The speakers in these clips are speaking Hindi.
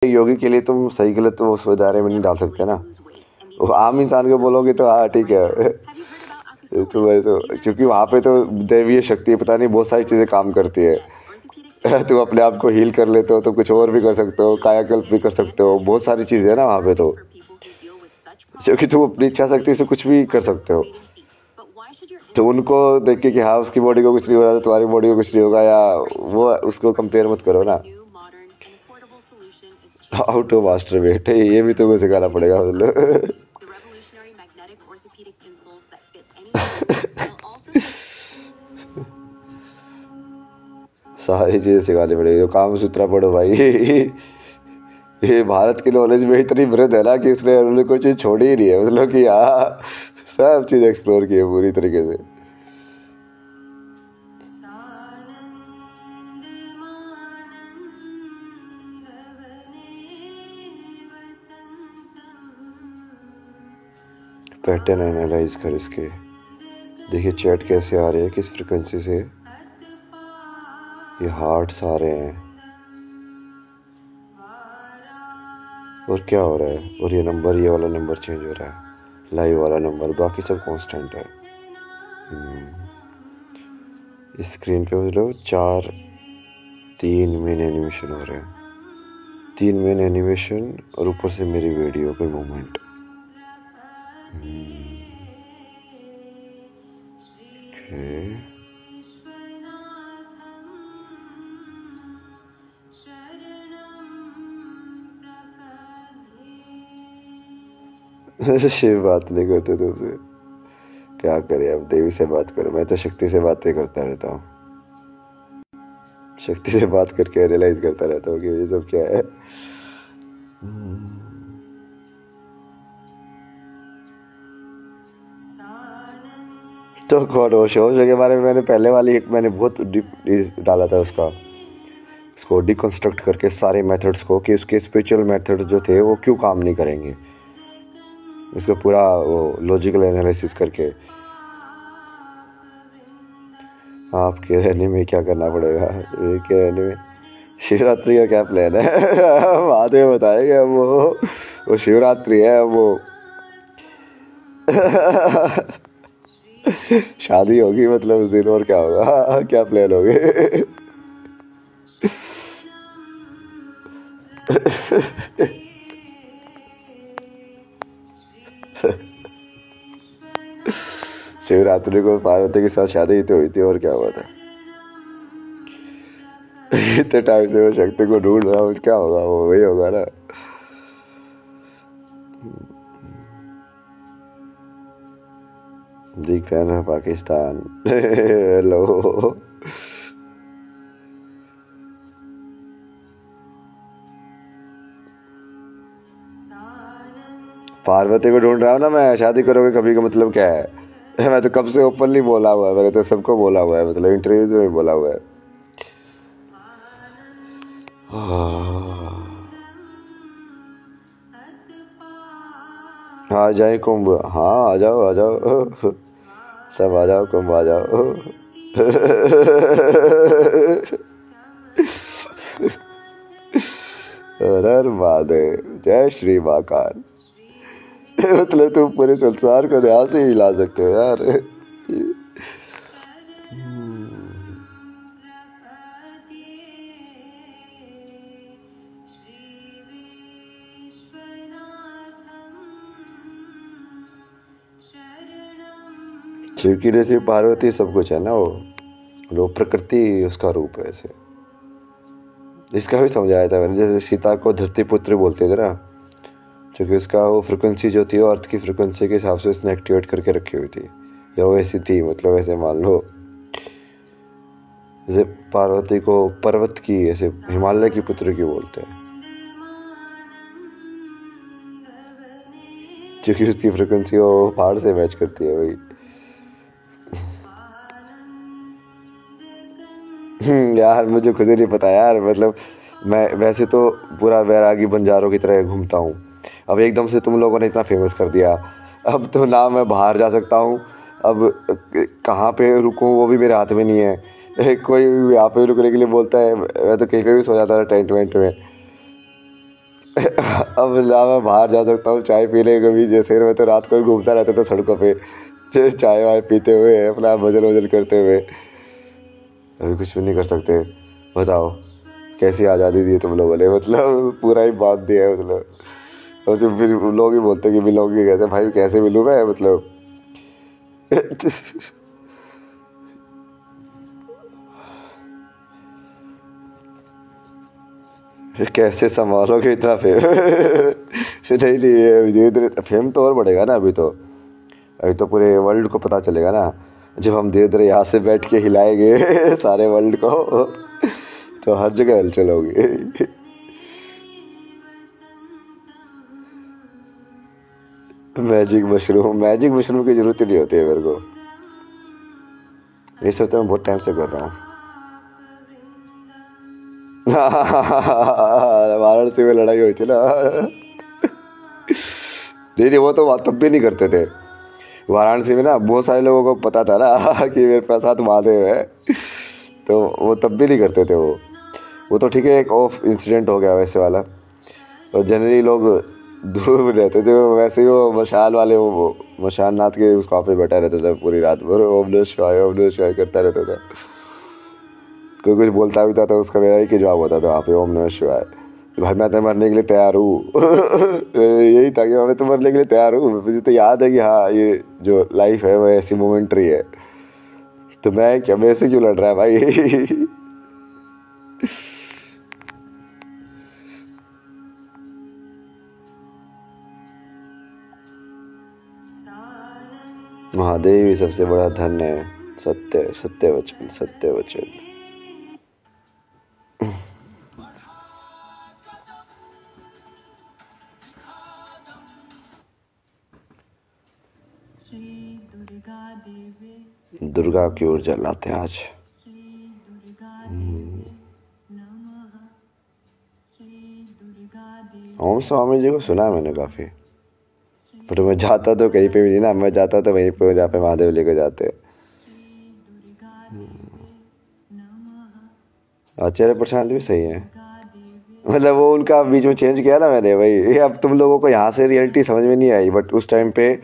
योगी के लिए तुम सही गलत वो उस दायरे में नहीं डाल सकते ना। वो आम इंसान को बोलोगे तो हाँ ठीक है तो वही तो, क्योंकि वहाँ पे तो दैवीय शक्ति पता नहीं बहुत सारी चीज़ें काम करती है। तुम अपने आप को हील कर लेते हो तो कुछ और भी कर सकते हो, कायाकल्प भी कर सकते हो, बहुत सारी चीज़ें है ना वहाँ पे तो, क्योंकि तुम अपनी इच्छा शक्ति से कुछ भी कर सकते हो। तो उनको देख के कि हाँ उसकी बॉडी को कुछ नहीं हो रहा तो तुम्हारी बॉडी को कुछ नहीं होगा, या वो उसको कंपेयर मत करो ना। हाउ टू मास्टर बेटे, ये भी तुमको सिखाना पड़ेगा मतलब। सारी चीज़ें सिखानी पड़ेगी। काम सूत्रा पढ़ो भाई। ये भारत की नॉलेज में इतनी वृद्ध है ना कि उसने कोई चीज़ छोड़ी ही नहीं है, मतलब कि हाँ सब चीज़ एक्सप्लोर की है पूरी तरीके से। पैटर्न एनालाइज कर इसके, देखिए चैट कैसे आ रहे हैं, किस फ्रिक्वेंसी से ये हार्ट्स आ रहे हैं और क्या हो रहा है, और ये नंबर, ये वाला नंबर चेंज हो रहा है, लाइव वाला नंबर, बाकी सब कांस्टेंट है। इस स्क्रीन पे मतलब 3 मेन एनिमेशन हो रहे हैं, 3 मेन एनिमेशन और ऊपर से मेरी वीडियो पे मूवमेंट। शिव बात नहीं करते तुमसे, क्या करें अब, देवी से बात करो। मैं तो शक्ति से बातें करता रहता हूँ, शक्ति से बात करके रियलाइज करता रहता हूँ कि ये सब क्या है। तो कौन हो शो के बारे में मैंने पहले वाली एक मैंने बहुत डीप डाला था उसको डिकंस्ट्रक्ट करके सारे मेथड्स को, कि उसके स्पिरिचुअल मेथड्स जो थे वो क्यों काम नहीं करेंगे, उसका पूरा वो लॉजिकल एनालिसिस करके। आपके रहने में क्या करना पड़ेगा, के रहने में शिवरात्रि का क्या प्लान है। बाद में बताएंगे हम, वो शिवरात्रि है वो। शादी होगी मतलब उस दिन, और क्या होगा, क्या प्लान होंगे। शिवरात्रि को पार्वती के साथ शादी तो हुई थी, और क्या हुआ था। इतने टाइम से वो शक्ति को ढूंढ रहा हूँ, क्या होगा, वो वही होगा ना। बिग फैन है पाकिस्तान। हेलो पार्वती को ढूंढ रहा हूँ ना मैं, शादी करोगे कभी का मतलब क्या है। मैं तो कब से ओपनली बोला हुआ है, मैंने तो सबको बोला हुआ है, मतलब इंटरव्यूज में भी बोला हुआ है। हाँ जाए कुंभ, हाँ आ जाओ सब आ जाओ, कुंभ आ जाओ। हर महादेव, जय श्री महाकाल। मतलब तुम पूरे संसार को ध्यान से ही ला सकते हो यार। शिव की जैसे पार्वती सब कुछ है ना, वो प्रकृति उसका रूप है ऐसे। इसका भी समझाया था मैंने, जैसे सीता को धरती पुत्र बोलते थे ना, क्योंकि उसका वो फ्रिक्वेंसी जो थी वो अर्थ की फ्रिक्वेंसी के हिसाब से उसने एक्टिवेट करके रखी हुई थी, या वो ऐसी थी, मतलब ऐसे मान लो। जैसे पार्वती को पर्वत की, ऐसे हिमालय की पुत्र की बोलते हैं, क्योंकि उसकी फ्रिक्वेंसी वो पहाड़ से मैच करती है वही। यार मुझे खुद ही नहीं पता यार, मतलब मैं वैसे तो पूरा वैरागी बंजारों की तरह घूमता हूँ, अब एकदम से तुम लोगों ने इतना फेमस कर दिया, अब तो ना मैं बाहर जा सकता हूँ, अब कहाँ पे रुकूँ वो भी मेरे हाथ में नहीं है। कोई यहाँ पे रुकने के लिए बोलता है, मैं तो कहीं पे भी सो जाता था टेंट वेंट में। अब ना मैं बाहर जा सकता हूँ चाय पीने, कभी जैसे मैं तो रात को ही घूमता रहता था सड़कों पे चाय वाय पीते हुए, अपना भजन वजन करते हुए। अभी कुछ भी नहीं कर सकते। बताओ कैसी आज़ादी दी तुम लोगों ने, मतलब पूरा ही बात दिया है मतलब। और जो फिर लोग ही बोलते कि मिलोगे कैसे, भाई कैसे मिलूँ मैं मतलब। कैसे संभालोगे इतना फेम। नहीं नहीं, अभी धीरे धीरे फेम तो और बढ़ेगा ना। अभी तो पूरे वर्ल्ड को पता चलेगा ना, जब हम धीरे धीरे यहाँ से बैठ के हिलाएंगे सारे वर्ल्ड को, तो हर जगह हलचल होगी। मैजिक मशरूम की जरूरत ही नहीं होती है मेरे को। ये सब तो मैं बहुत टाइम से कर रहा हूँ। वाराणसी में लड़ाई हुई थी ना। नहीं वो तो तब भी नहीं करते थे। वाराणसी में ना बहुत सारे लोगों को पता था ना कि मेरे पास साथ महादेव है, तो वो तब भी नहीं करते थे। वो तो ठीक है, एक ऑफ इंसिडेंट हो गया वैसे वाला। और जनरली लोग दूर रहते थे। वैसे ही वो मशाल वाले, वो मशाल नाथ के उस पे बैठा रहता था पूरी रात भर, ओम नमः शिवाय करता रहता था। कोई कुछ बोलता भी था तो उसका मेरा ही कि जवाब होता था वहाँ पे, ओम नमः शिवाय। भाई मैं तो मरने के लिए तैयार हूँ। यही था कि मैं तो मरने के लिए तैयार हूँ। मुझे तो याद है कि हाँ ये जो लाइफ है वो ऐसी मोमेंट्री है, तो मैं क्या, मेरे से क्यों लड़ रहा है भाई। महादेव ही सबसे बड़ा धन है। सत्य वचन। दुर्गा की ओर जलाते आज। ओम स्वामी जी को सुना है मैंने काफी, पर मैं जाता तो कहीं पे भी नहीं ना। मैं जाता तो वहीं पे जहाँ पे महादेव लेकर जाते। आचार्य प्रशांत भी सही है, मतलब वो उनका बीच में चेंज किया ना मैंने भाई। अब तुम लोगों को यहाँ से रियलिटी समझ में नहीं आई, बट उस टाइम पे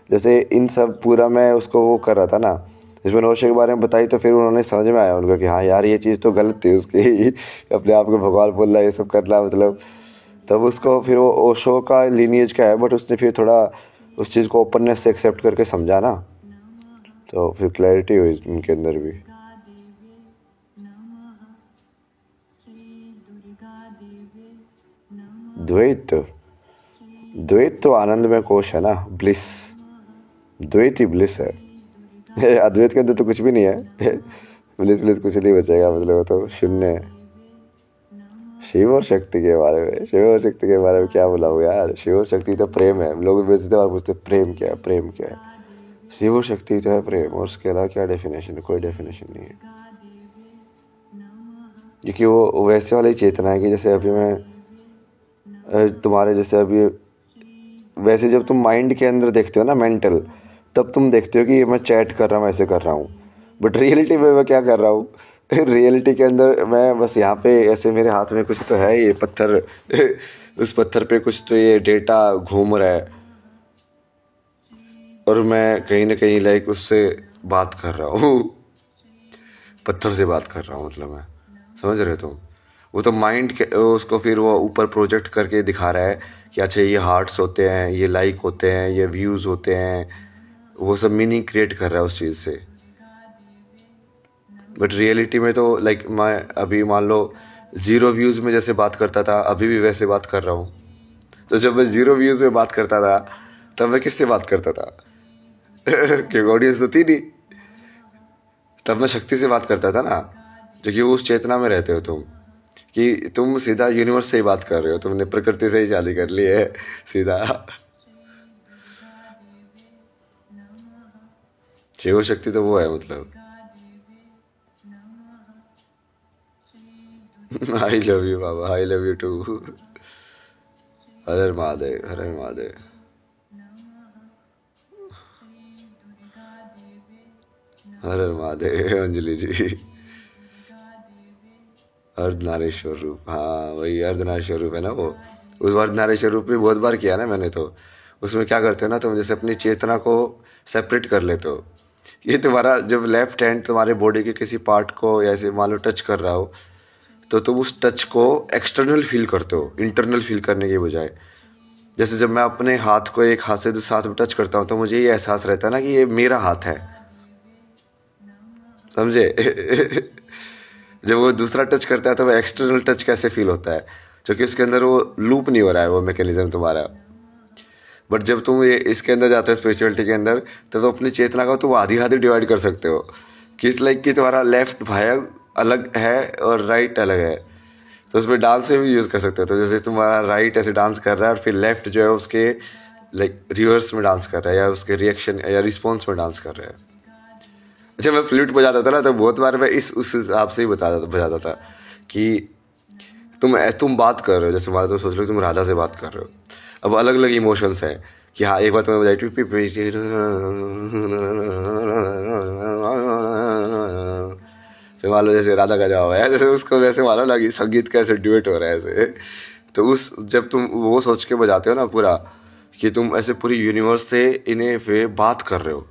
जैसे इन सब पूरा मैं उसको वो कर रहा था ना, इसमें नौशे के बारे में बताई, तो फिर उन्होंने समझ में आया उनका कि हाँ यार ये चीज़ तो गलत थी उसकी। अपने आप को भगवान बोलना, ये सब करना, मतलब तब उसको फिर वो ओशो का लीनिएज का है, बट उसने फिर थोड़ा उस चीज़ को ओपननेस से एक्सेप्ट करके समझा ना, तो फिर क्लैरिटी हुई उनके अंदर भी। द्वैत तो आनंद में कोश है ना, ब्लिस। द्वैत ही ब्लिस है। अद्वैत के अंदर तो कुछ भी नहीं है। ब्लिस कुछ नहीं बचेगा, मतलब वो तो शून्य है। शिव और शक्ति के बारे में क्या बोला हो यार। शिव और शक्ति तो प्रेम है। लोग बेचते और पूछते प्रेम क्या है। शिव और शक्ति तो है प्रेम, और उसके अलावा क्या डेफिनेशन है? कोई डेफिनेशन नहीं है, क्योंकि वो वैसे वाली चेतना है कि जैसे अभी मैं तुम्हारे जैसे अभी वैसे जब तुम माइंड के अंदर देखते हो ना, मेंटल, तब तुम देखते हो कि मैं चैट कर रहा हूँ, ऐसे कर रहा हूँ, बट रियलिटी में मैं क्या कर रहा हूँ? रियलिटी के अंदर मैं बस यहाँ पे ऐसे, मेरे हाथ में कुछ तो है ये पत्थर, उस पत्थर पे कुछ तो ये डेटा घूम रहा है, और मैं कहीं ना कहीं लाइक उससे बात कर रहा हूँ। पत्थर से बात कर रहा हूँ, मतलब मैं, समझ रहे तुम? वो तो माइंड के उसको फिर वो ऊपर प्रोजेक्ट करके दिखा रहा है कि अच्छा ये हार्ट्स होते हैं, ये लाइक होते हैं, ये व्यूज़ होते हैं, वो सब मीनिंग क्रिएट कर रहा है उस चीज़ से। बट रियलिटी में तो लाइक मैं अभी मान लो 0 व्यूज़ में जैसे बात करता था, अभी भी वैसे बात कर रहा हूँ। तो जब मैं 0 व्यूज़ में बात करता था तब मैं किससे बात करता था? क्योंकि ऑडियंस तो थी नहीं। तब मैं शक्ति से बात करता था ना, जो कि उस चेतना में रहते हो तुम, कि तुम सीधा यूनिवर्स से ही बात कर रहे हो, तुमने प्रकृति से ही शादी कर ली है सीधा। शिव शक्ति तो वो है, मतलब I love you Baba, I love you too. हर हर महादेव, हर हर महादेव। हर हर महादेव अंजलि जी। अर्धनारीश्वर रूप, हाँ वही अर्धनारीश्वर रूप है ना वो। उस बार नारेश्वर रूप भी बहुत बार किया ना मैंने। तो उसमें क्या करते हो ना, तुम जैसे अपनी चेतना को सेपरेट कर लेते हो। ये तुम्हारा जब लेफ्ट हैंड तुम्हारे बॉडी के किसी पार्ट को ऐसे मान लो टच कर रहा हो, तो तुम उस टच को एक्सटर्नल फील करते हो, इंटरनल फील करने के बजाय। जैसे जब मैं अपने हाथ को एक हाथ से दूसरे हाथ में टच करता हूँ तो मुझे ये एहसास रहता है ना कि ये मेरा हाथ है, समझे? जब वो दूसरा टच करता है तो वो एक्सटर्नल टच कैसे फील होता है, क्योंकि उसके अंदर वो लूप नहीं हो रहा है वो मैकेनिज्म तुम्हारा। बट जब तुम ये इसके अंदर जाते हो स्पिरिचुअलिटी के अंदर, तो तुम अपनी चेतना को तुम आधी आधी डिवाइड कर सकते हो कि इस लाइक कि तुम्हारा लेफ्ट भाग अलग है और राइट अलग है। तो उसमें डांस में भी यूज़ कर सकते हो। तो जैसे तुम्हारा राइट ऐसे डांस कर रहा है और फिर लेफ्ट जो है उसके लाइक रिवर्स में डांस कर रहा है, या उसके रिएक्शन या रिस्पॉन्स में डांस कर रहा है। जब मैं फ्लूट बजाता था ना, तो बहुत बार मैं उस हिसाब से ही बजाता था कि तुम बात कर रहे हो, जैसे मान लो तुम सोच लो तुम राधा से बात कर रहे हो। अब अलग अलग इमोशंस हैं कि हाँ, एक बार तुम्हें बजाई फिर मान लो जैसे राधा का जाओ है, जैसे उसको वैसे मान लो ना कि संगीत का ऐसे ड्यूएट हो रहा है ऐसे। तो उस जब तुम वो सोच के बजाते हो ना पूरा, कि तुम ऐसे पूरी यूनिवर्स से इन्हें फिर बात कर रहे हो,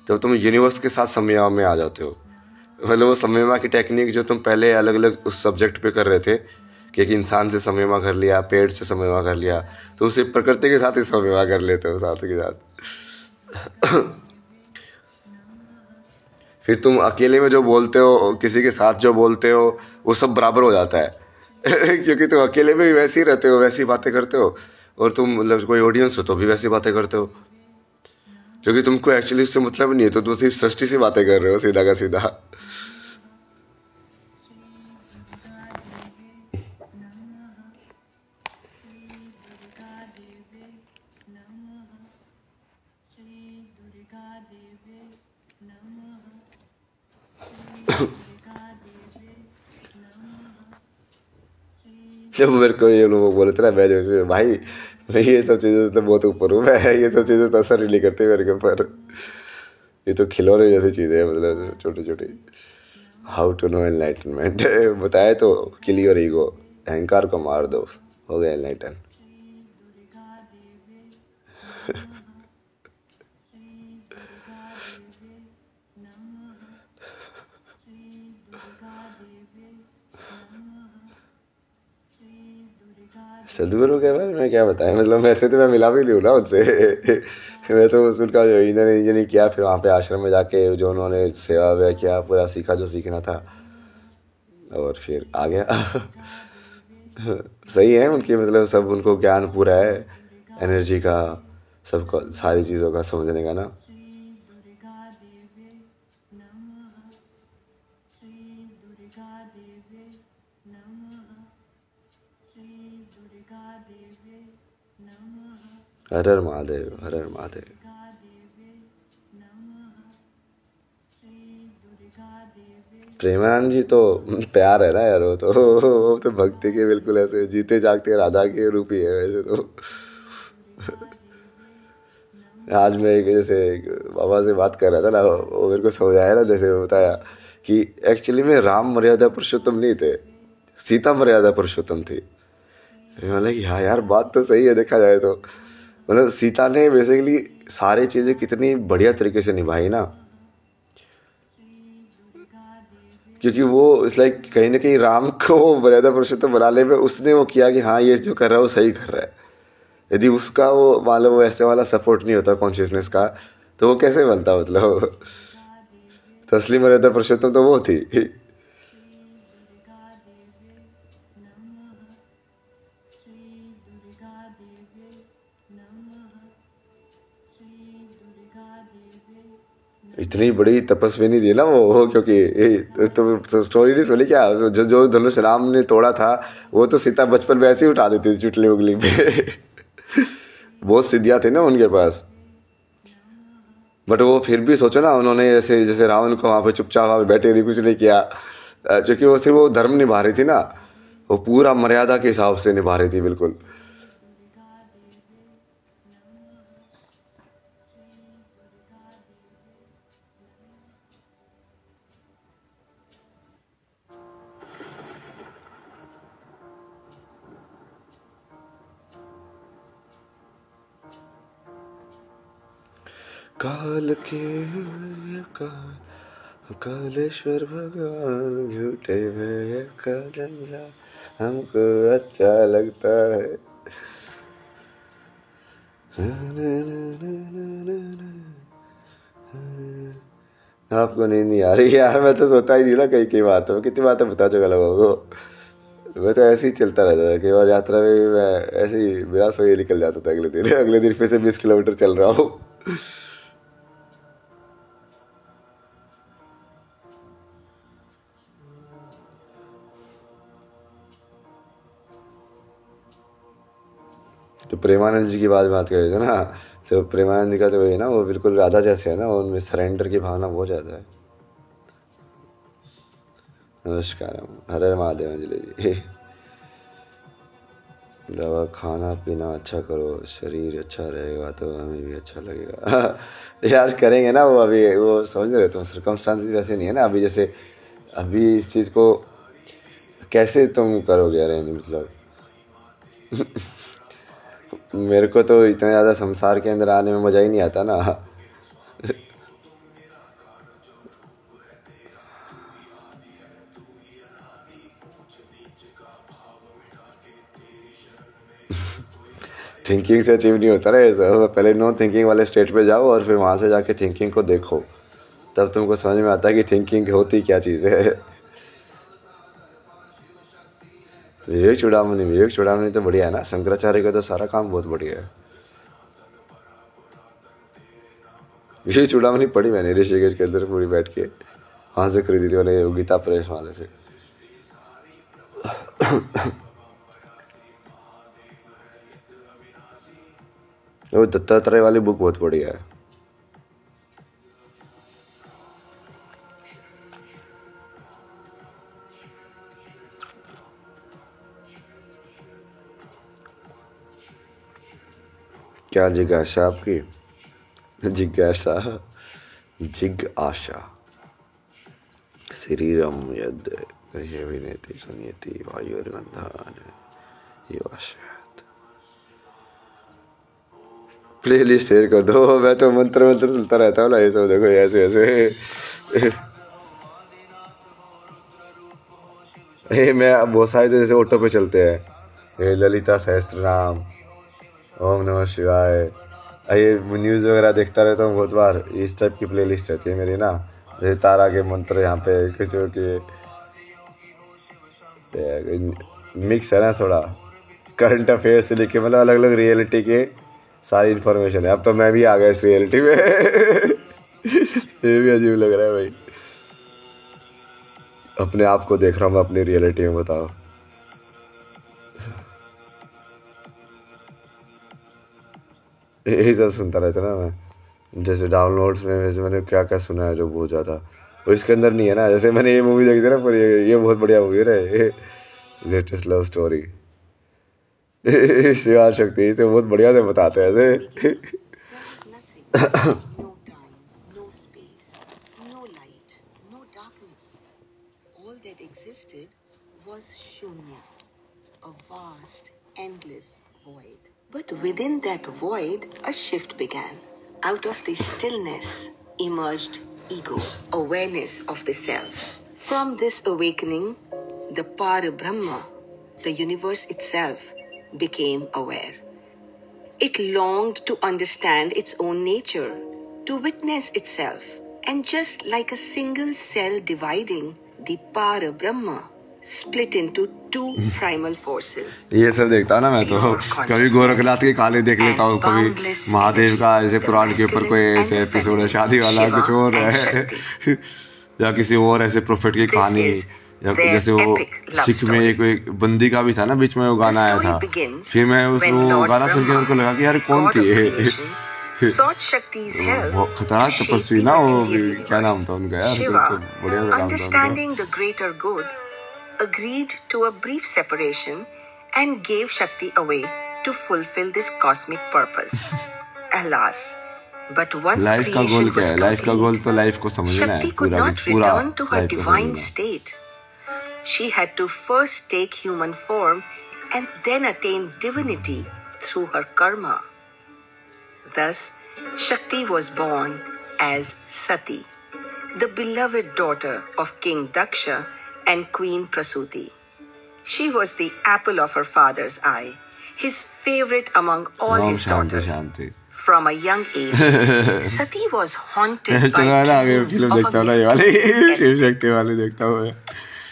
तो तुम यूनिवर्स के साथ संयम में आ जाते हो। मतलब वो संयमा की टेक्निक जो तुम पहले अलग अलग उस सब्जेक्ट पे कर रहे थे, कि एक इंसान से संयमा कर लिया, पेड़ से संयमा कर लिया, तो उसे प्रकृति के साथ ही संयमा कर लेते हो साथ के साथ। फिर तुम अकेले में जो बोलते हो, किसी के साथ जो बोलते हो, वो सब बराबर हो जाता है। क्योंकि तुम अकेले में भी वैसे ही रहते हो, वैसी बातें करते हो, और तुम मतलब कोई ऑडियंस हो तो भी वैसी बातें करते हो, क्योंकि तुमको एक्चुअली उससे मतलब नहीं है। तो तुम सिर्फ सृष्टि से बातें कर रहे हो सीधा का सीधा। जब मेरे को ये लोग बोले थे ना, मैं जो भाई मैं ये सब चीज़ों से तो बहुत ऊपर हूँ, मैं ये सब चीज़ें तो असर ही नहीं करती मेरे के ऊपर। ये तो खिलौने जैसी चीज़ें हैं, मतलब छोटी छोटी। हाउ टू नो एनलाइटनमेंट बताए तो, किल योर ईगो, अहंकार को मार दो, हो गया एनलाइटन। सदगुरु के बारे में क्या बताया, मतलब ऐसे तो मैं मिला भी नहीं हूँ ना उनसे। मैं तो उनका जो इंजीनियरिंग किया, फिर वहाँ पे आश्रम में जाके जो उन्होंने सेवा वेवा किया, पूरा सीखा जो सीखना था, और फिर आ गया। सही है उनकी, मतलब सब उनको ज्ञान पूरा है एनर्जी का, सबको सारी चीज़ों का समझने का ना। हर हर महादेव, हर हर महादेव। प्रेमानंद जी तो प्यार है ना यार, वो तो भक्ति के बिल्कुल ऐसे जीते जागते राधा के रूप ही है वैसे तो। आज मैं एक जैसे बाबा से बात कर रहा था ना, वो मेरे को समझाया ना, जैसे बताया कि एक्चुअली में राम मर्यादा पुरुषोत्तम नहीं थे, सीता मर्यादा पुरुषोत्तम थी। मतलब कि हाँ यार, बात तो सही है देखा जाए तो। मतलब सीता ने बेसिकली सारी चीज़ें कितनी बढ़िया तरीके से निभाई ना, क्योंकि वो इस लाइक कहीं ना कहीं राम को मर्यादा पुरुषोत्तम बनाने में उसने वो किया कि हाँ, ये जो कर रहा है वो सही कर रहा है। यदि उसका वो मान लो वो ऐसे वाला सपोर्ट नहीं होता कॉन्शियसनेस का, तो वो कैसे बनता मतलब। तो असली मर्यादा पुरुषोत्तम तो वो थी। इतनी बड़ी तपस्विनी थी ना वो, क्योंकि तो स्टोरी नहीं सुनी क्या, जो जो धनुष राम ने तोड़ा था, वो तो सीता बचपन में ऐसे ही उठा देती थी चुटली उंगली पे। बहुत सिद्धियां थी ना उनके पास। बट वो फिर भी सोचो ना, उन्होंने जैसे जैसे रावण को वहाँ पे चुपचाप वहाँ पे बैठे रही, कुछ नहीं किया, क्योंकि वो सिर्फ वो धर्म निभा रही थी ना, वो पूरा मर्यादा के हिसाब से निभा रही थी बिल्कुल। काल के कालेश्वर भगवान झूठे में का जंजा हमको अच्छा लगता है। आपको नींद नहीं आ रही यार? मैं तो सोता ही नहीं ना कई बार, तो कितनी बार तो बता चुका लोगों को। मैं तो ऐसे ही चलता रहता था। कई बार यात्रा में मैं ऐसे ही बिना सोए निकल जाता था। अगले दिन फिर से 20 किलोमीटर चल रहा हूँ। तो प्रेमानंद जी की बात कर रहे थे ना, तो प्रेमानंद जी का तो वही ना, वो बिल्कुल राधा जैसे है ना, उनमें सरेंडर की भावना बहुत ज़्यादा है। नमस्कार, हर हर महादेव अंजलि जी। दवा खाना पीना अच्छा करो, शरीर अच्छा रहेगा तो हमें भी अच्छा लगेगा। यार करेंगे ना वो, अभी वो समझ रहे हो तुम, सर्कमस्टांसेस वैसे नहीं है ना अभी। जैसे अभी इस चीज़ को कैसे तुम करोगे? अरे नहीं मतलब मेरे को तो इतना ज़्यादा संसार के अंदर आने में मज़ा ही नहीं आता ना। थिंकिंग से अचीव नहीं होता ना ये सब। पहले नो थिंकिंग वाले स्टेट पे जाओ और फिर वहाँ से जाके थिंकिंग को देखो, तब तुमको समझ में आता है कि थिंकिंग होती क्या चीज़ है। विवेक चूड़ामणि तो बढ़िया है ना। शंकराचार्य का तो सारा काम बहुत बढ़िया है। विवेक चूड़ामणि पढ़ी मैंने ऋषिकेश के अंदर पूरी बैठ के, वहाँ से खरीदी थी मैंने, गीता प्रेस वाले से। वो दत्तात्रेय वाली बुक बहुत बढ़िया है। क्या जिज्ञासा आपकी? जिज्ञासा जिग आशा शरीरम यद विनेति सुनियति वायुर्गंधान योशात। प्ले लिस्ट शेयर कर दो। मैं तो मंत्र चलता रहता हूँ ना, ये सब देखो ऐसे ऐसे। मैं बहुत सारे तो जैसे ऑटो पे चलते हैं, ललिता सहस्त्र नाम, ओम नमः शिवाय, ये न्यूज़ वगैरह देखता रहता हूँ बहुत बार। इस टाइप की प्लेलिस्ट रहती है मेरी ना, जैसे तारा के मंत्र यहाँ पे किसी के मिक्स है ना, थोड़ा करंट अफेयर से लेके मतलब अलग अलग रियलिटी के सारी इन्फॉर्मेशन है। अब तो मैं भी आ गया इस रियलिटी में। ये भी अजीब लग रहा है भाई, अपने आप को देख रहा हूँ मैं अपनी रियलिटी में। बताओ, यही सब सुनता रहता ना मैं। जैसे डाउनलोड्स में वैसे मैंने क्या क्या सुना है जो बहुत ज़्यादा, वो इसके अंदर नहीं है ना। जैसे मैंने ये मूवी देखी थी ना पूरी, ये बहुत बढ़िया मूवी है, लेटेस्ट लव स्टोरी। शिवा शक्ति से बहुत बढ़िया से बताते हैं ऐसे। A vast, endless void. But within that void, a shift began. Out of the stillness emerged ego, awareness of the self. From this awakening, the Parabrahma, the universe itself, became aware. It longed to understand its own nature, to witness itself, and just like a single cell dividing, the Parabrahma split into two primal forces. ये सब देखता हूँ ना मैं तो, कभी गोरखनाथ के काले देख लेता हूँ, कभी महादेव का जैसे पुराण के ऊपर कोई ऐसे एपिसोड है शादी वाला, कुछ और है, या किसी और ऐसे प्रोफेट की कहानी, या जैसे वो सिख में एक बंदी का भी था ना बीच में, वो गाना आया था। फिर मैं उस वो गाना सुन के मेरे को लगा कि यार कौन थी ये, वो खतरनाक तपस्वी ना, वो क्या नाम था उनका यार, तो बढ़िया नाम था। Agreed to a brief separation and gave Shakti away to fulfill this cosmic purpose. Alas, but once life का गोल क्या है? लाइफ का गोल तो लाइफ को समझना है, Shakti could not return to her divine state. She had to first take human form and then attain divinity through her karma. Thus, Shakti was born as Sati, the beloved daughter of King Daksha and Queen Prasuti. She was the apple of her father's eye, his favorite among all Om his Shanti daughters. Shanti. From a young age, Sati was haunted चलो by ना आगे dreams फिल्म of देखता a हूँ ना ये वाली mysterious शिव शक्ति वाली देखता हूँ मैं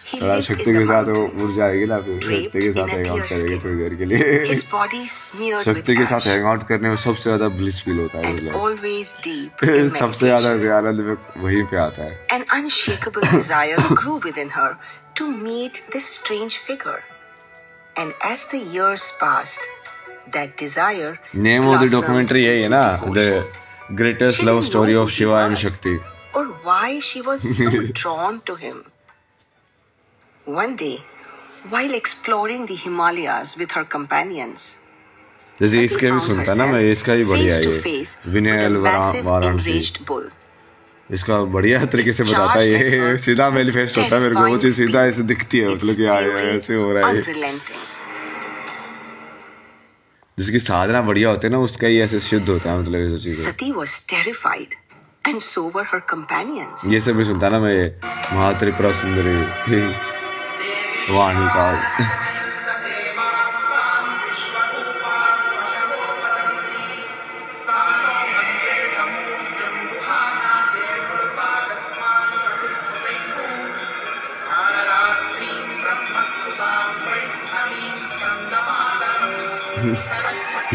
He थोड़ा lived शक्ति in के the साथ वो mountains, उड़ जाएगी ना फिर draped शक्ति के साथ in a hang out deer करेगी skin. थोड़ी देर के लिए his body smeared with शक्ति के साथ ash, हैंग आउट करने में सबसे ज्यादा ब्लिस फील होता है and मतलब always deep in सबसे ज्यादा meditation. आनंद में वहीं पे आता है An unshakable desire grew within her to meet this strange figure. And as the years passed, that desire name of the blossomed documentary यही है ना into the devotion. Greatest She love didn't story know of who he Shiva and was, शक्ति or why she was so drawn to him. One day, while exploring the Himalayas with her companions, जैसे Sati इसके भी found सुनता ना मैं herself इसका भी बढ़िया face है to ये face with vinyl a massive Varanasi enraged bull. इसका बढ़िया तरीके से बताता है ये सीधा मैनिफेस्ट होता है मेरे को वो चीज सीधा ऐसे दिखती है मतलब कि ऐसे हो रहा है Unrelenting. जिसकी साधना बढ़िया होती है ना उसका ही ऐसे सिद्ध होता है मतलब ये चीजें Sati was terrified, and so were her companions. ये सब भी सुनता ना मैं महात्रिपुरा सुंदरी वाणी का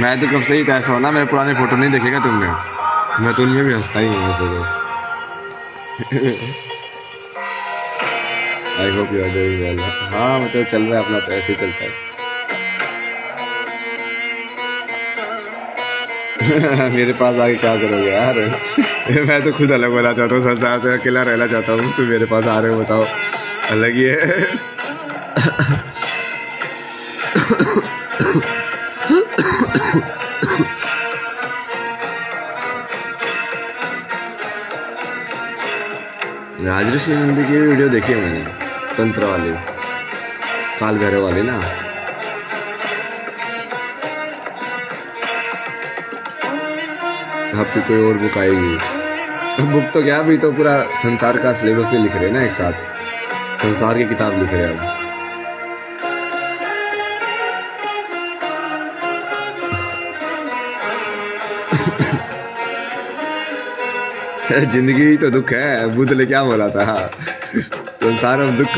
मैं तो कब से ही ऐसा हो ना मेरे पुराने फोटो नहीं देखेगा तुमने मैं तो उनमें भी हंसता ही हूँ वैसे तो I hope you are doing well हाँ मतलब चल रहा है अपना तो ऐसे ही चलता है मेरे पास आके क्या करोगे यार मैं तो खुद अलग होना चाहता हूँ संसार से अकेला रहना चाहता हूँ तुम मेरे पास आ रहे हो बताओ अलग ही है राजऋषि नंदी की वीडियो देखी है मैंने तंत्र वाली काल भैरव वाली ना आपकी कोई और बुक आएगी बुक तो क्या अभी तो पूरा संसार का सिलेबस से लिख रहे हैं ना एक साथ संसार की किताब लिख रहे हैं अब जिंदगी तो दुख है बुद्ध ने क्या बोला था संसार में दुख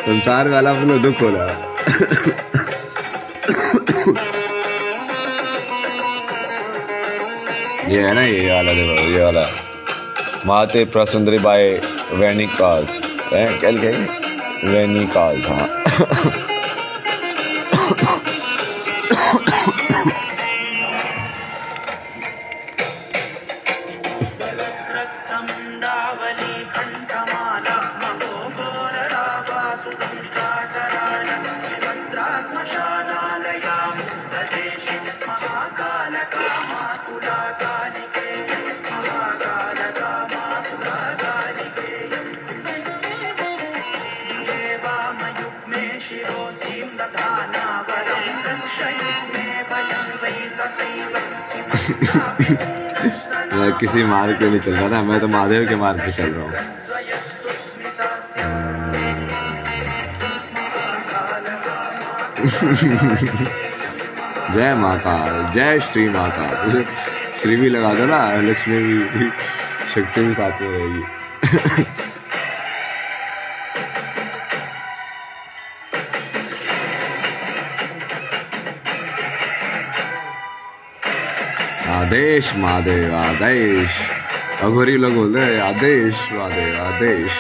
संसार वाला बोलो दुख होला ये है ना ये वाला देखो ये वाला माते प्रसुंदरी बाय वेनिकाल्स क्या लिखे वेनिकाल्स हाँ मैं किसी मार्ग पे नहीं चल रहा ना मैं तो महादेव के मार्ग पे चल रहा हूँ जय माता जय श्री माता श्री भी लगा दो ना लक्ष्मी भी शक्ति भी साथ में रहेगी आदेश महादेव आदेश अघोरी लोग बोल रहे आदेश महादेव आदेश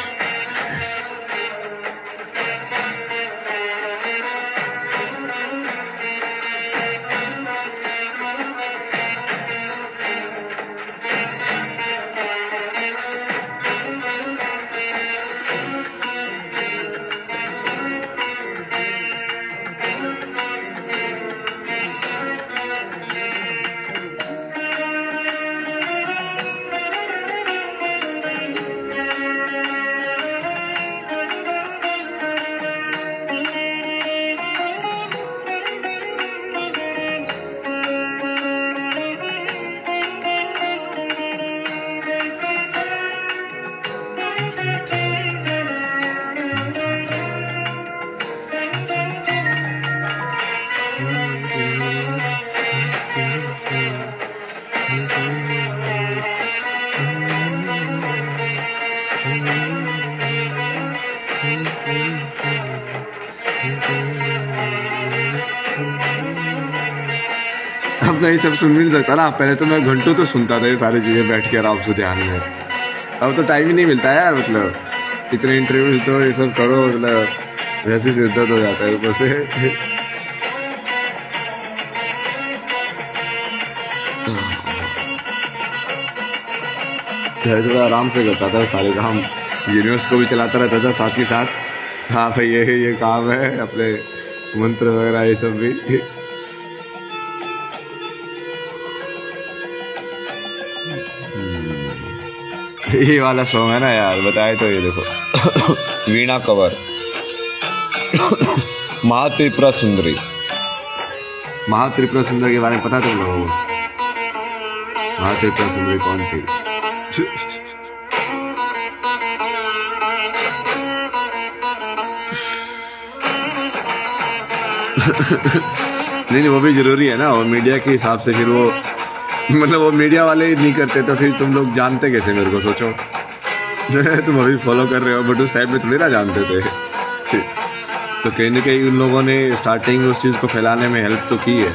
अब तो ये सब सुन भी नहीं सकता ना। पहले तो मैं घंटों तो सुनता था ये सारी चीज़ें बैठ के आराम से ध्यान में। अब तो टाइम ही नहीं मिलता यार, मतलब इतने इंटरव्यूज तो ये सब करो, मतलब वैसे सिर दर्द हो जाता है ऊपर से। थोड़ा आराम से करता था सारे काम, यूनिवर्स को भी चलाता रहता था साथ के साथ। हाँ भाई ये काम है, अपने मंत्र वगैरह ये सब भी। ये वाला सॉन्ग है ना यार, बताए तो ये देखो वीणा कवर महात्रिपुरा सुंदरी। महात्रिपुरा सुंदरी के बारे में पता तुम लोगों को? महात्रिपुरा सुंदरी कौन थी? नहीं वो भी जरूरी है ना, और मीडिया के हिसाब से फिर वो, मतलब वो मीडिया वाले ही नहीं करते तो फिर तुम लोग जानते कैसे मेरे को, सोचो। तुम अभी फॉलो कर रहे हो बट उस टाइम में थोड़ी ना जानते थे। तो कहीं ना कहीं उन लोगों ने स्टार्टिंग उस चीज़ को फैलाने में हेल्प तो की है।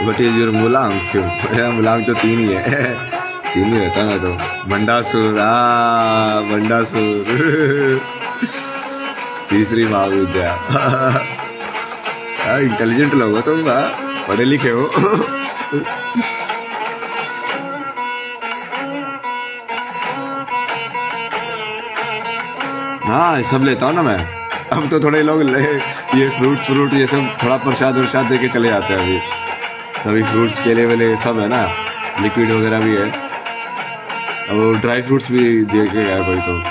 बट ये जो मुलांग, क्यों मुलांग तो 3 ही है। 3 ही रहता ना, तो बंडासुर, बंडासुर। तीसरी महाविद्या। इंटेलिजेंट लोग हो तुम, पढ़े लिखे हो। हाँ सब लेता हूँ ना मैं। अब तो थोड़े लोग ये फ्रूट ये सब थोड़ा प्रसाद वरसाद दे के चले जाते हैं। अभी सभी फ्रूट्स केले वेले सब है ना, लिक्विड वगैरह भी है। अब ड्राई फ्रूट्स भी दे के गया कोई तो।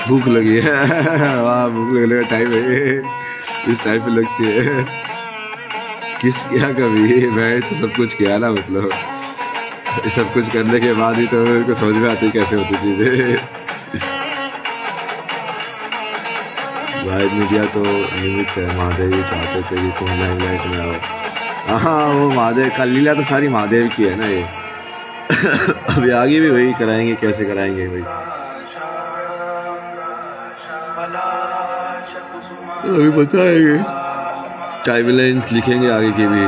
भूख लगी है। वाह भूख लगने का टाइम है, इस टाइम पे लगती है। किस क्या कभी मैं तो सब कुछ किया ना, मतलब सब कुछ करने के बाद ही तो मेरे को समझ में आती कैसे होती चीजें। भाई मीडिया तो निमित्त है, महादेव ही चाहते थे कि तुम लाइमलाइट में आओ। हाँ वो महादेव का लीला तो सारी महादेव की है ना ये। अभी आगे भी वही कराएंगे, कैसे कराएंगे भाई अभी बताएंगे, टाइमलाइंस लिखेंगे आगे की भी,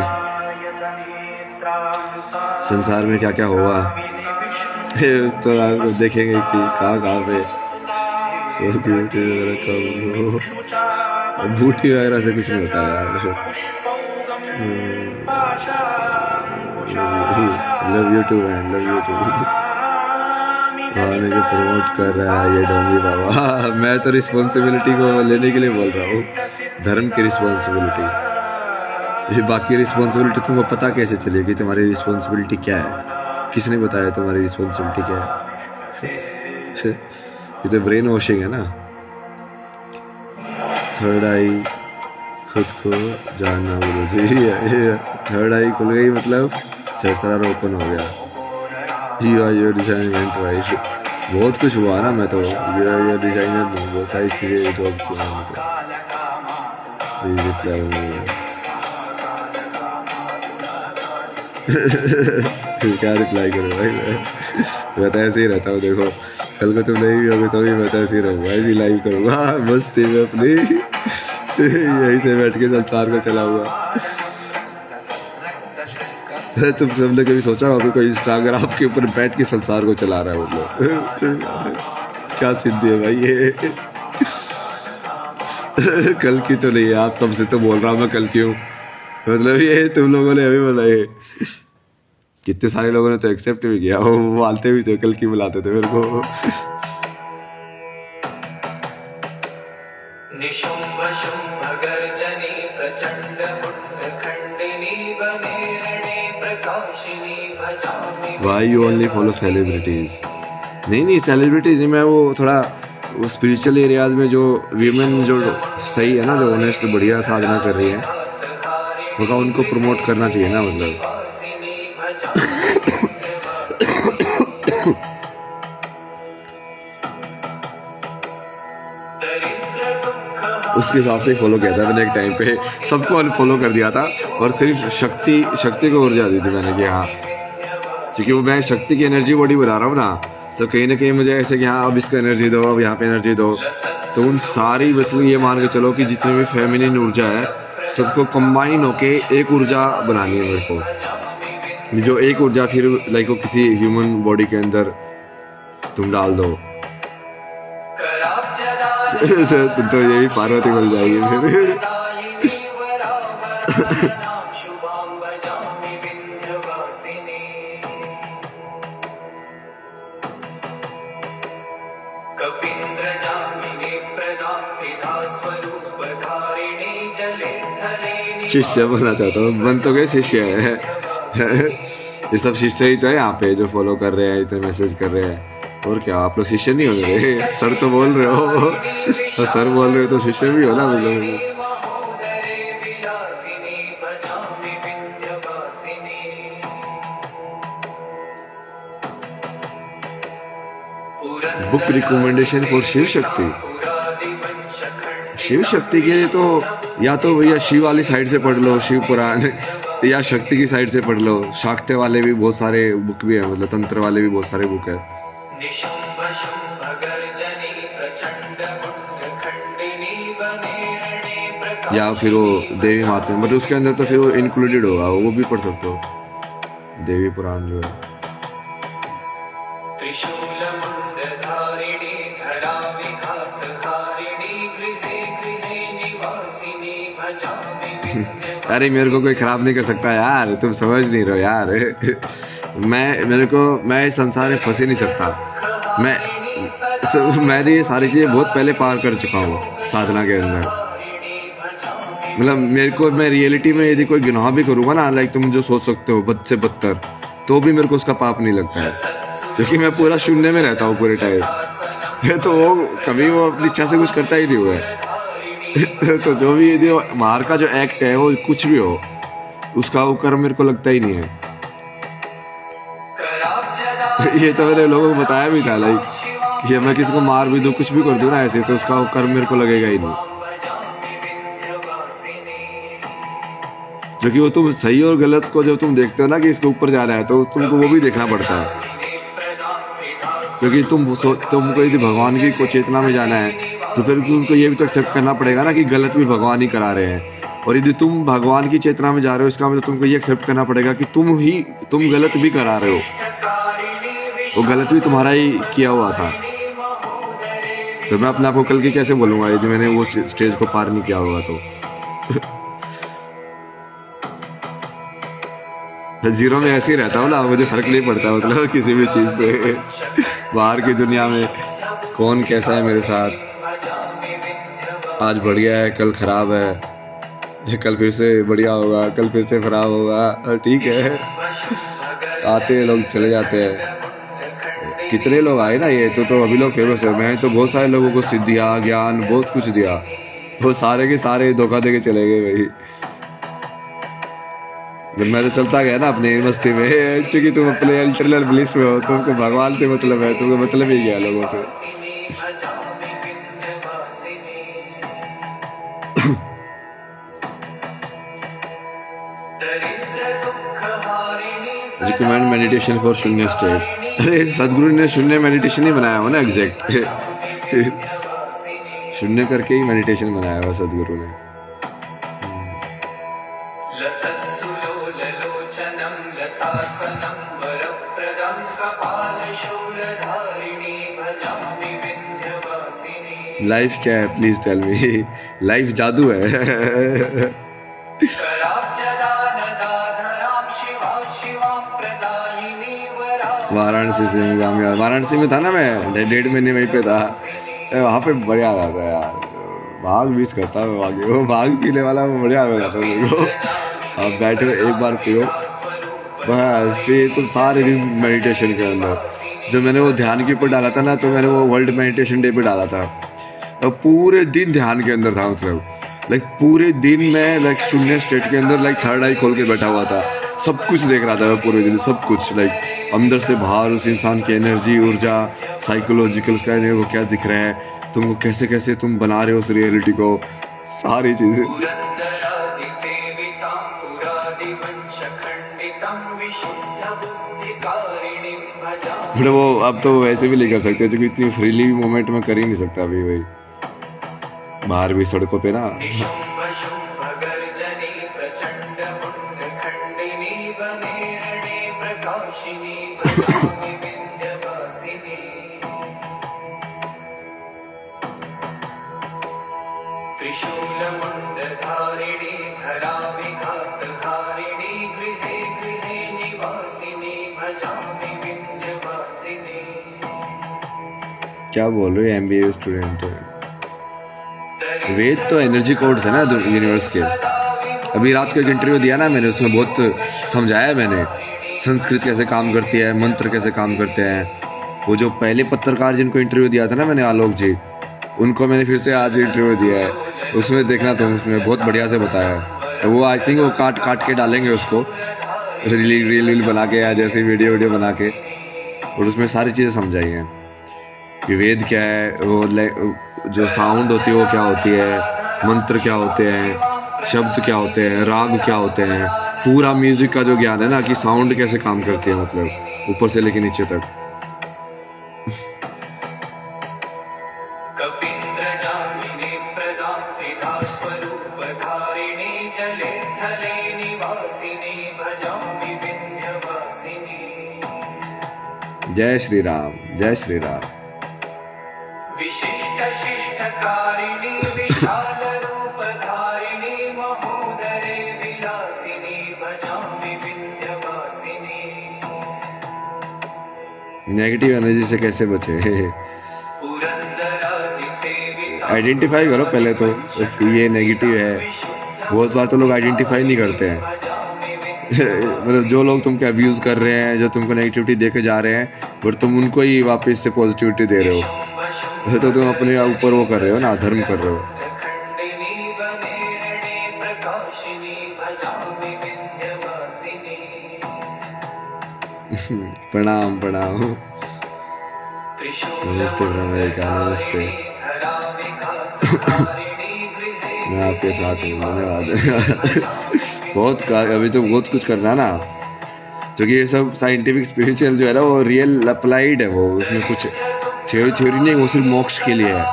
संसार में क्या क्या हुआ तो आपको देखेंगे कि कहाँ पे बूटी वगैरह से कुछ नहीं होता यार। Love you too man, love you too. गाने को प्रमोट कर रहा है ये डोंगी बाबा। मैं तो रिस्पॉन्सिबिलिटी को लेने के लिए बोल रहा हूँ, धर्म की रिस्पॉन्सिबिलिटी। ये बाकी रिस्पॉन्सिबिलिटी तुमको पता कैसे चलेगी तुम्हारी रिस्पॉन्सिबिलिटी क्या है? किसने बताया तुम्हारी रिस्पॉन्सिबिलिटी क्या है? ये तो ब्रेन वॉशिंग है ना। थर्ड आई खुद को जानना बोलो। थर्ड आई खुल गई मतलब सहस्रार ओपन हो गया। डिजाइनर बहुत कुछ हुआ ना। मैं तो डिजाइनर बहुत सारी चीजें जॉब किया क्या रिप्लाई करो भाई, मैं तो ऐसे ही रहता हूँ। देखो कल को तुम नहीं भी होगे तो भी मैं तो ऐसे ही रहूँगा, ऐसे ही लाइव करूँगा मस्ती में अपनी। यहीं से बैठ के संसार को चलाऊंगा। तुम सबने कभी सोचा होगा कोई इंस्टाग्राम के ऊपर बैठ के संसार को चला रहा है मतलब? क्या सिद्धि है भाई ये। कल की तो नहीं है, आप तब से तो बोल रहा हूँ मैं कल की हूँ, मतलब ये तुम लोगों ने अभी बोला ये। कितने सारे लोगों ने तो एक्सेप्ट भी किया, वो मानते भी थे, कल की बुलाते थे मेरे को। निशुंभ शुंभ गर्जनी प्रचंड खंडिनी बने Why you only follow celebrities? नहीं सेलिब्रिटीज नहीं, मैं वो थोड़ा वो स्पिरिचुअल एरियाज में जो वीमेन जो सही है ना, जो ऑनेस्ट बढ़िया साधना कर रही है, होगा उनको प्रमोट करना चाहिए ना, मतलब उसके हिसाब से फॉलो किया था मैंने। एक टाइम पे सबको अनफॉलो कर दिया था और सिर्फ शक्ति को ऊर्जा दी थी मैंने कि हाँ, क्योंकि वो मैं शक्ति की एनर्जी बॉडी बना रहा हूँ ना, तो कहीं ना कहीं मुझे ऐसे कि हाँ अब इसको एनर्जी दो, अब यहाँ पे एनर्जी दो। तो उन सारी बस ये मान के चलो कि जितनी भी फेमिनिन ऊर्जा है सबको कंबाइन होके एक ऊर्जा बनानी है मेरे को, जो एक ऊर्जा फिर लाइक वो किसी ह्यूमन बॉडी के अंदर तुम डाल दो तो ये भी पार्वती बन जाएगी फिर। शिष्य बनना चाहता हूँ, बन तो गए शिष्य है। ये सब शिष्य ही तो है यहाँ पे जो फॉलो कर रहे हैं, इतने मैसेज कर रहे हैं। और क्या आप लोग शिष्य नहीं हो रहे? सर तो बोल रहे हो, तो सर बोल रहे हो तो शिष्य भी हो ना, मतलब book recommendation for Shiv Shakti. Shiv Shakti के लिए तो या तो भैया शिव वाली साइड से पढ़ लो, शिव पुराण, या शक्ति की साइड से पढ़ लो। शाक्ते वाले भी बहुत सारे बुक भी है, मतलब तंत्र वाले भी बहुत सारे बुक है। या फिर वो देवी माता, बट उसके अंदर तो फिर वो इंक्लूडेड होगा, वो भी पढ़ सकते हो, देवी पुराण जो है। अरे मेरे को कोई खराब नहीं कर सकता यार, तुम समझ नहीं रहो यार। मैं इस संसार में फंस ही नहीं सकता। मैंने ये सारी चीजें बहुत पहले पार कर चुका हूँ साधना के अंदर। मतलब मैं रियलिटी में यदि कोई गुनाह भी करूँगा ना, लाइक तुम जो सोच सकते हो बद से बदतर, तो भी मेरे को उसका पाप नहीं लगता है, क्योंकि मैं पूरा शून्य में रहता हूँ पूरे टाइम। तो वो कभी वो अपनी इच्छा से कुछ करता ही नहीं हुआ है। तो जो भी यदि बाहर का जो एक्ट है वो कुछ भी हो, उसका वो कर्म मेरे को लगता ही नहीं है। ये तो मैंने लोगों को बताया भी था, लाइक ये मैं किसी को मार भी दूं, कुछ भी कर दूं ना ऐसे, तो उसका वो कर्म मेरे को लगेगा ही नहीं। जो कि वो तुम सही और गलत को जब तुम देखते हो ना कि इसके ऊपर जा रहा है, तो तुमको वो भी देखना पड़ता है, क्योंकि तुमको यदि भगवान की चेतना में जाना है तो फिर तुमको ये भी तो एक्सेप्ट करना पड़ेगा ना कि गलत भी भगवान ही करा रहे हैं। और यदि तुम भगवान की चेतना में जा रहे हो, इसका मतलब तुमको ये एक्सेप्ट करना पड़ेगा कि तुम गलत भी करा रहे हो, वो गलत भी तुम्हारा ही किया हुआ था। तो मैं अपने आप को कल के कैसे बोलूँगा यदि मैंने वो स्टेज को पार नहीं किया होगा तो। जीरो में ऐसे ही रहता हूँ ना, मुझे फर्क नहीं पड़ता मतलब किसी भी चीज़ से। बाहर की दुनिया में कौन कैसा है मेरे साथ, आज बढ़िया है कल खराब है, कल फिर से बढ़िया होगा, कल फिर से खराब होगा, ठीक है। आते हैं लोग चले जाते हैं। कितने लोग आए ना ये तो अभी लोग फेमस है। मैं तो बहुत सारे लोगों को सिद्धियाँ ज्ञान बहुत कुछ दिया, वो सारे के सारे धोखा दे के चले गए भाई। जब मैं तो चलता गया ना अपने मस्ती में, क्योंकि तुम अपने इंटरनल ब्लिस में हो, तुमको भगवान से मतलब है, तुमको मतलब ही गया लोगों से। रिकमेंड मेडिटेशन फॉर शून्य स्टेट। अरे सदगुरु ने शून्य मेडिटेशन ही बनाया हो ना, एग्जैक्ट शून्य करके ही मेडिटेशन बनाया हुआ सदगुरु ने। लाइफ क्या है प्लीज टेल मी। लाइफ जादू है। वाराणसी में था ना मैं, 1.5 महीने वहीं पे था। वहाँ पे बढ़िया आता है यार, भाग मिस करता मैं वहाँ के। वो भाग पीने वाला वो बढ़िया हो जाता मेरे को। आप बैठे एक बार पियो बस, फिर तुम सारे दिन मेडिटेशन के अंदर। जो मैंने वो ध्यान के ऊपर डाला था ना, तो मैंने वो वर्ल्ड मेडिटेशन डे पे डाला था, तो पूरे दिन ध्यान के अंदर था। मतलब लाइक पूरे दिन मैं लाइक शून्य स्टेट के अंदर लाइक थर्ड आई खोल के बैठा हुआ था, सब कुछ देख रहा था मैं पूरे दिन, सब कुछ लाइक अंदर से बाहर उस इंसान की एनर्जी, ऊर्जा, साइकोलॉजिकल उसका वो क्या दिख रहा है, तुमको कैसे कैसे तुम बना रहे हो उस रियलिटी को, सारी चीजें। बट वो अब तो वैसे भी नहीं कर सकते क्योंकि इतनी फ्रीली भी मोमेंट में कर ही नहीं सकता अभी भाई, बाहर भी सड़कों पे ना। क्या बोल रहे हो, MBA स्टूडेंट है। वेद तो एनर्जी कोड्स है ना यूनिवर्स के। अभी रात को एक इंटरव्यू दिया ना मैंने, उसमें बहुत समझाया मैंने संस्कृत कैसे काम करती है, मंत्र कैसे काम करते हैं। वो जो पहले पत्रकार जिनको इंटरव्यू दिया था ना मैंने, आलोक जी, उनको मैंने फिर से आज इंटरव्यू दिया है, उसमें देखना तुम, उसमें बहुत बढ़िया से बताया है। तो वो आई थिंक वो काट के डालेंगे उसको रील बना के या जैसे वीडियो बना के, और उसमें सारी चीज़ें समझाई हैं कि वेद क्या है, वो जो साउंड होती है वो क्या होती है, मंत्र क्या होते हैं, शब्द क्या होते हैं, राग क्या होते हैं, पूरा म्यूजिक का जो ज्ञान है ना कि साउंड कैसे काम करती है, मतलब ऊपर से लेके नीचे तक। जय श्री राम, जय श्री राम। विशिष्ट शिष्टकारिणी विशाल रूप धारिणी महोदरे विलासिनी भजामि विंध्यवासिनी। नेगेटिव एनर्जी से कैसे बचे? आइडेंटिफाई करो पहले तो ये नेगेटिव है। बहुत बार तो लोग आइडेंटिफाई नहीं करते हैं। मतलब जो लोग तुमको अब्यूज कर रहे हैं, जो तुमको नेगेटिविटी देके जा रहे हैं, बट तुम उनको ही वापस से पॉजिटिविटी दे रहे हो, तो तुम अपने ऊपर वो कर रहे हो ना, धर्म कर रहे हो। प्रणाम प्रणाम, नमस्ते ब्रह्मिका, नमस्ते। मैं आपके साथ हूँ, धन्यवाद। बहुत अभी तो बहुत कुछ करना ना, क्योंकि ये सब साइंटिफिक स्पिरिचुअल जो है ना वो रियल अप्लाइड है, वो उसमें कुछ थ्योरी नहीं, वो सिर्फ मोक्ष के लिए है।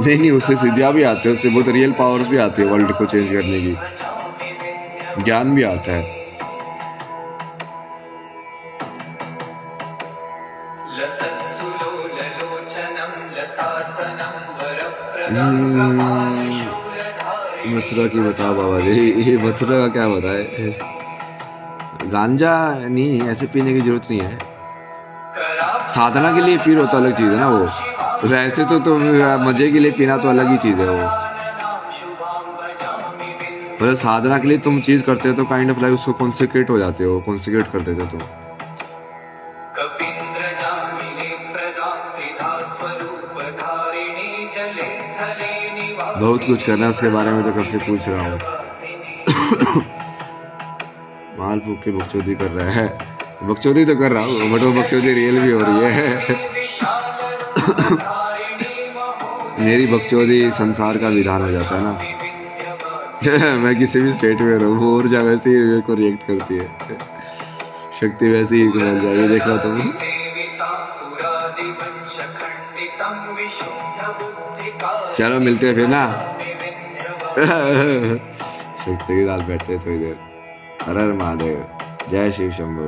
नहीं उससे सिद्धियाँ भी आते हैं, उससे बहुत रियल पावर्स भी आती है वर्ल्ड को चेंज करने की, ज्ञान भी आता है। मथुरा की बताओ बाबा जी, ये मथुरा का क्या बताए? गांजा नहीं ऐसे पीने की जरूरत नहीं है, साधना के लिए पी लो तो अलग चीज है ना वो। ऐसे तो मजे के लिए पीना तो अलग ही चीज है वो। मतलब साधना के लिए तुम चीज करते हो तो काइंड ऑफ लाइक उसको कॉन्सेक्रेट हो जाते हो, कॉन्सेक्रेट कर देते हो तुम। बहुत कुछ करना है उसके बारे में तो कब से पूछ रहा हूँ। माल फूक के बकचोदी कर रहा है, बकचोदी तो कर रहा हूँ बट वो बकचोदी रियल भी हो रही है। मेरी बकचोदी संसार का विधान हो जाता है ना। मैं किसी भी स्टेट में रहूँ, वो ऊर्जा वैसे ही मेरे को रिएक्ट करती है, शक्ति वैसी ही बन जाएगी, देख रहा तुम। चलो मिलते हैं फिर ना। शक्ति के साथ बैठते हैं थोड़ी देर। हर हर महादेव, जय शिव शंभू,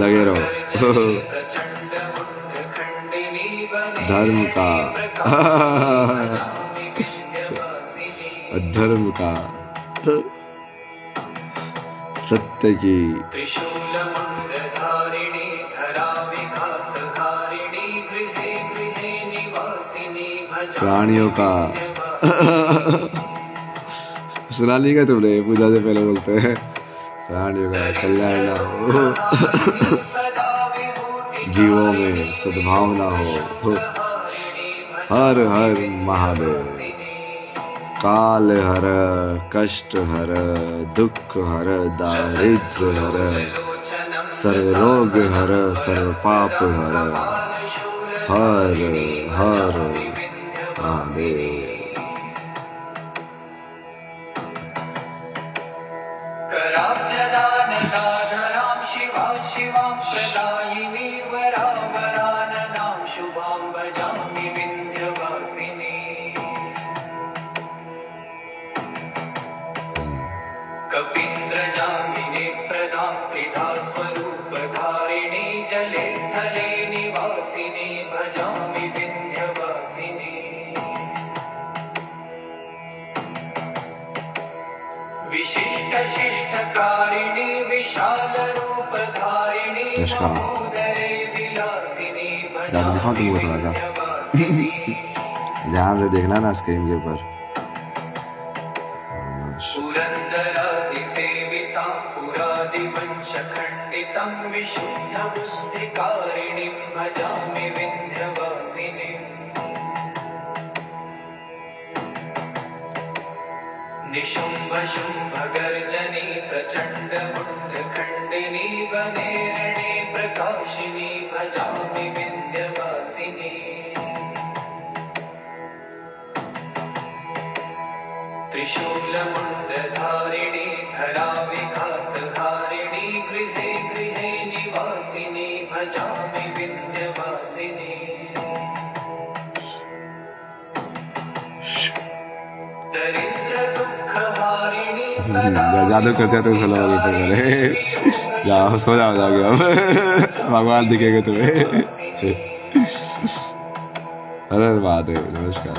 लगे रहो। धर्म का अधर्म का, सत्य की, प्राणियों का। सुना नहीं क्या तुमने? पूजा से पहले बोलते हैं प्राणियों का कल्याण हो, जीवों में सद्भावना हो। हर हर महादेव। काल हर कष्ट हर दुख हर दारिद्र हर सर्व रोग हर सर्व पाप हर हर हर महादेव। कराब्जदानदाधरां शिवा शिवां प्रदायिनी वरावराननां शुभां भजामि विन्ध्यवासिनी। कपीन्द्रजामिनी प्रदां त्रिधा स्वरूपधारिणी जले थले निवासिनी भजामि विन्ध्यवासिनी। विशिष्ट शिष्टकारिणी विशाल रूपधारिणी महोदरे विलासिनी भजामि विन्ध्यवासिनी। ध्यान से देखना ना स्क्रीन के ऊपर। पुरन्दरादिसेवितां पुरादिवंशखण्डितं विशुद्धबुद्धिकारिणीं भजामि विन्ध्यवासिनीम्। निशुम्भशुम्भगर्जनी प्रचण्डमुण्डखण्डिनी वने रणे प्रकाशिनी भजामि विन्ध्यवासिनी। त्रिशूलमुण्डधारिणी धराविघातहारिणी गृहे गृहे निवासिनी भजामि विन्ध्यवासिनी। दरिद्र दुःखहारिणी जादू करते तो सलाह जाओ सो जाओ जाओगे अब भगवान दिखेगा तुम्हें। हर बात है। नमस्कार।